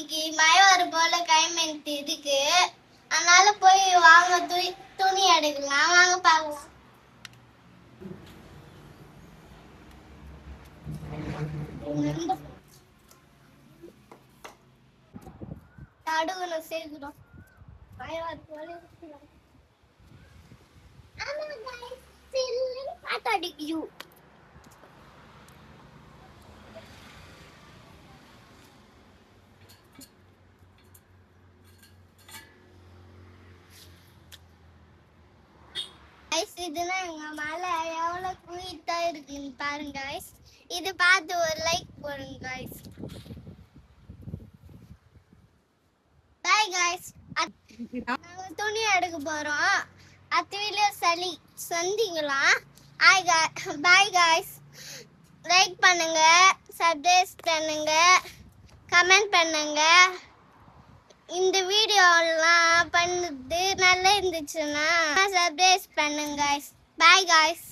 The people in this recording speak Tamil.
இன்னைக்கு மழை வர போல கிளைமேட் இருக்கு. அதனால போய் வாங்க துணி எடுக்கலாம். வாங்க பார்க்கலாம். நடுவுல சேர்க்கிறோம். மழை வர போல இருக்கு. ஆமா guys, சில்லுன்னு காத்தடிக்குது. இதுனா எங்க மலை எவ்வளவு குயிட்டா இருக்குன்னு பாருங்க guys. இது பார்த்து ஒரு லைக் போடுங்க guys. Bye guys. நாங்க துணி எடுக்க போறோம். அடுத்த வீடியோ சந்திக்கலாம். Bye guys. லைக் பண்ணுங்க, சப்ஸ்கிரைப் பண்ணுங்க, கமெண்ட் பண்ணுங்க. இந்த வீடியோலாம் பண்ணது நல்லா இருந்துச்சுன்னா சப்ஸ்கிரைப் பண்ணுங்க guys. Bye guys.